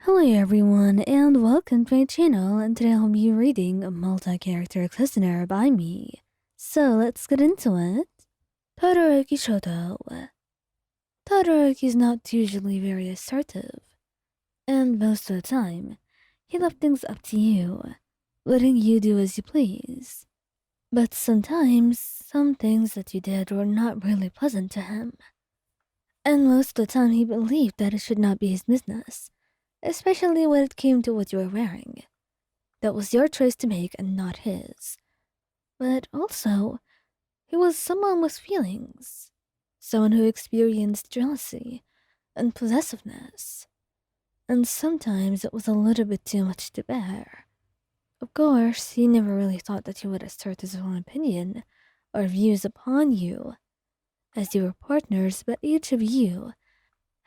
Hello everyone and welcome to my channel, and today I'll be reading a multi-character listener by me. So let's get into it. Todoroki Shouto. Todoroki is not usually very assertive, and most of the time, he left things up to you, letting you do as you please. But sometimes, some things that you did were not really pleasant to him. And most of the time he believed that it should not be his business, especially when it came to what you were wearing. That was your choice to make and not his. But also, he was someone with feelings. Someone who experienced jealousy and possessiveness. And sometimes it was a little bit too much to bear. Of course, he never really thought that he would assert his own opinion or views upon you, as you were partners, but each of you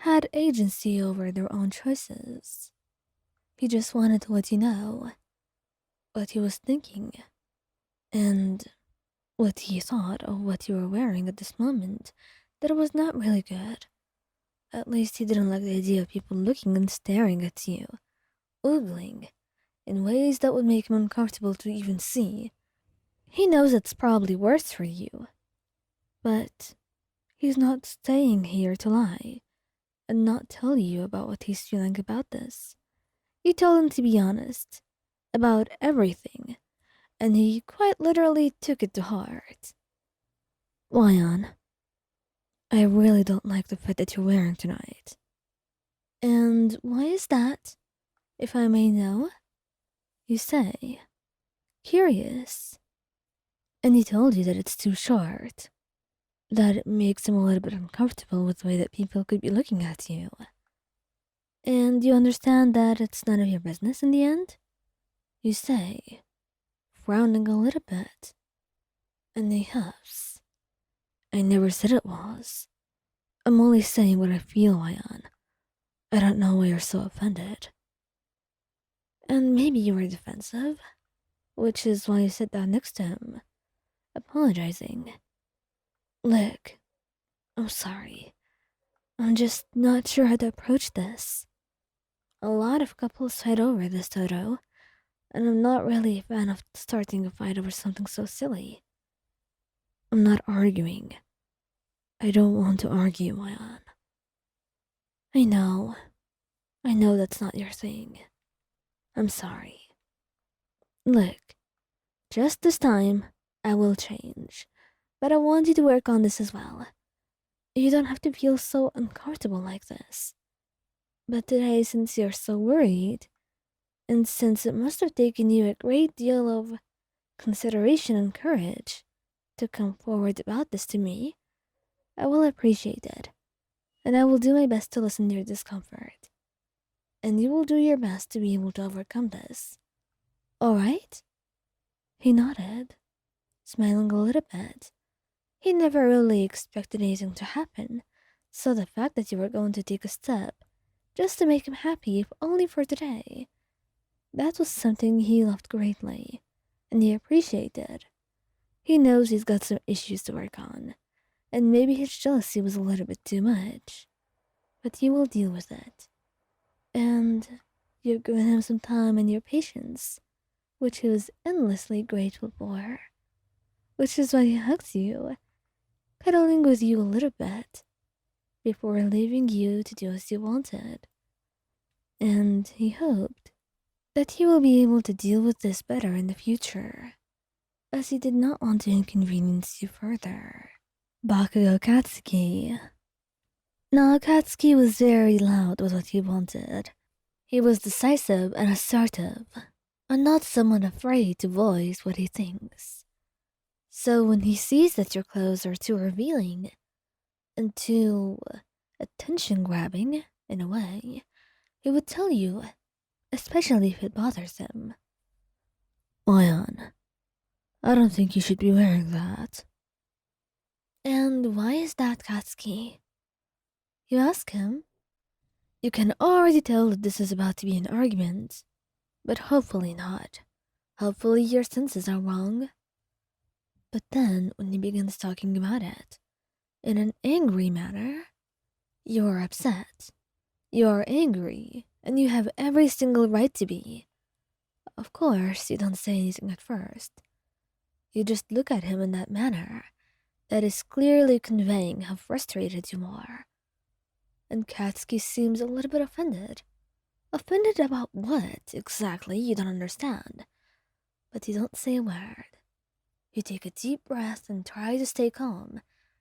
had agency over their own choices. He just wanted to let you know what he was thinking and what he thought of what you were wearing at this moment, that it was not really good. At least he didn't like the idea of people looking and staring at you, oogling, in ways that would make him uncomfortable to even see. He knows it's probably worse for you, but he's not staying here to lie and not tell you about what he's feeling about this. You told him to be honest about everything, and he quite literally took it to heart. Lion, I really don't like the fit that you're wearing tonight. And why is that, if I may know? You say. Curious. And he told you that it's too short, that it makes him a little bit uncomfortable with the way that people could be looking at you. And you understand that it's none of your business in the end? You say, frowning a little bit. And he huffs. I never said it was. I'm only saying what I feel, Lion. I don't know why you're so offended. And maybe you were defensive, which is why you sat down next to him, apologizing. Look, I'm sorry. I'm just not sure how to approach this. A lot of couples fight over this, Toto, and I'm not really a fan of starting a fight over something so silly. I'm not arguing. I don't want to argue, Lion. I know. I know that's not your thing. I'm sorry. Look, just this time, I will change. But I want you to work on this as well. You don't have to feel so uncomfortable like this. But today, since you're so worried, and since it must have taken you a great deal of consideration and courage to come forward about this to me, I will appreciate it, and I will do my best to listen to your discomfort. And you will do your best to be able to overcome this. Alright? He nodded, smiling a little bit. He never really expected anything to happen, so the fact that you were going to take a step just to make him happy, if only for today, that was something he loved greatly, and he appreciated. He knows he's got some issues to work on, and maybe his jealousy was a little bit too much, but you will deal with it. And you've given him some time and your patience, which he was endlessly grateful for, which is why he hugs you, cuddling with you a little bit, before leaving you to do as you wanted. And he hoped that he will be able to deal with this better in the future, as he did not want to inconvenience you further. Bakugou Katsuki. Now, Katsuki was very loud with what he wanted. He was decisive and assertive, and not someone afraid to voice what he thinks. So when he sees that your clothes are too revealing and too attention-grabbing in a way, he would tell you, especially if it bothers him. Lion, I don't think you should be wearing that. And why is that, Katsuki? You ask him. You can already tell that this is about to be an argument, but hopefully not. Hopefully your senses are wrong. But then, when he begins talking about it, in an angry manner, you're upset. You're angry and you have every single right to be. Of course, you don't say anything at first. You just look at him in that manner that is clearly conveying how frustrated you are. And Katsuki seems a little bit offended. Offended about what, exactly, you don't understand. But you don't say a word. You take a deep breath and try to stay calm,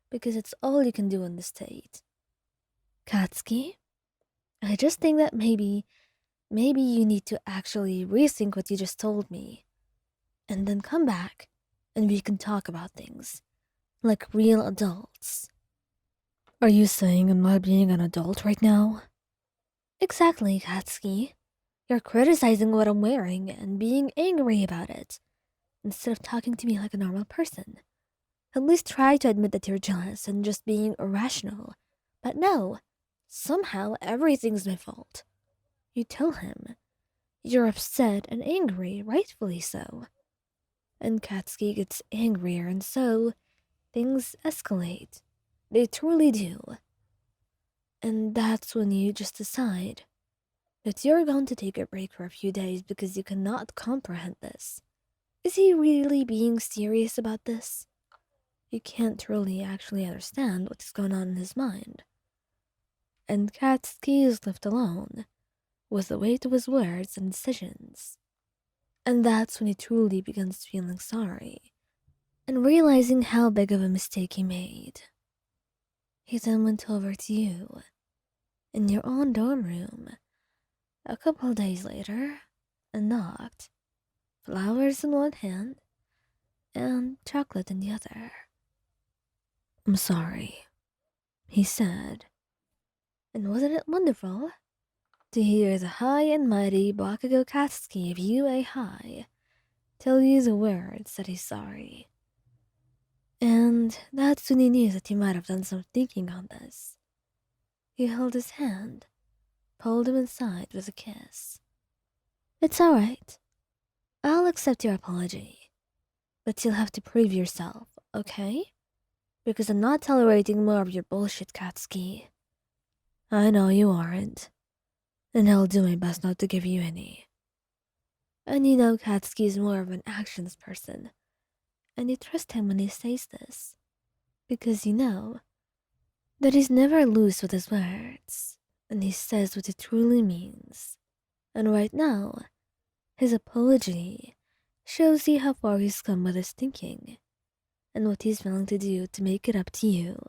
because it's all you can do in this state. Katsuki, I just think that maybe you need to actually rethink what you just told me. And then come back, and we can talk about things. Like real adults. Are you saying I'm not being an adult right now? Exactly, Katsuki. You're criticizing what I'm wearing and being angry about it, instead of talking to me like a normal person. At least try to admit that you're jealous and just being irrational. But no, somehow everything's my fault. You tell him. You're upset and angry, rightfully so. And Katsuki gets angrier, and so things escalate. They truly do. And that's when you just decide that you're going to take a break for a few days because you cannot comprehend this. Is he really being serious about this? You can't really actually understand what's going on in his mind. And Katsuki is left alone with the weight of his words and decisions. And that's when he truly begins feeling sorry and realizing how big of a mistake he made. He then went over to you in your own dorm room a couple days later and knocked, flowers in one hand and chocolate in the other. I'm sorry, he said. And wasn't it wonderful to hear the high and mighty Bakugou Katsuki of UA High tell you the words that he's sorry? And that's when he knew that he might have done some thinking on this. He held his hand, pulled him inside with a kiss. It's alright. I'll accept your apology. But you'll have to prove yourself, okay? Because I'm not tolerating more of your bullshit, Katsuki. I know you aren't. And I'll do my best not to give you any. And you know Katsuki is more of an actions person. And you trust him when he says this. Because you know that he's never loose with his words. And he says what he truly means. And right now, his apology shows you how far he's come with his thinking. And what he's willing to do to make it up to you.